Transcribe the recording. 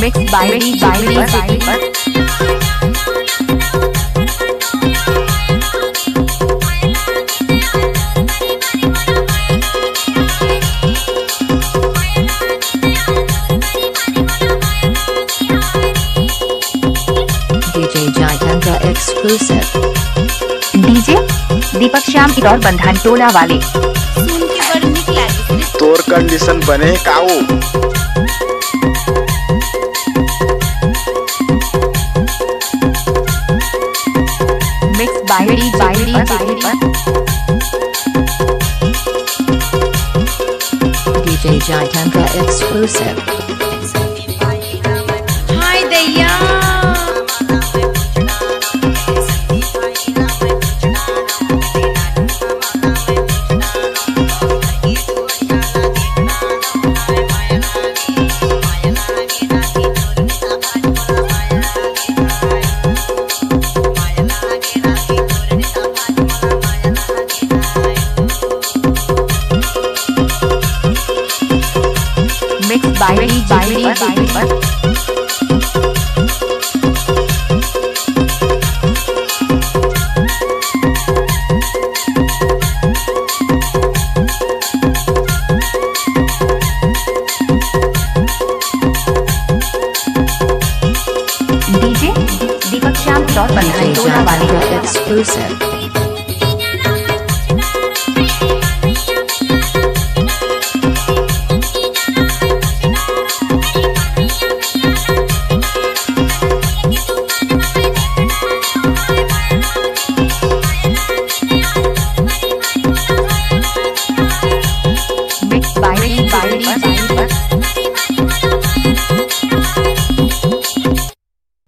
Mixed by DEEPAK. Exclusive. DJ Deepak Shyam Itaur Bandhan Tola वाले सुन के बड़ निक लागी तोर कंडीशन बने काऊ mix by DEEPAK DJ Jitendra exclusive. हाय दैया Mixed by DEEPAK DJ Deepak Shyam Itaur Bandhan Tola वाले Exclusive.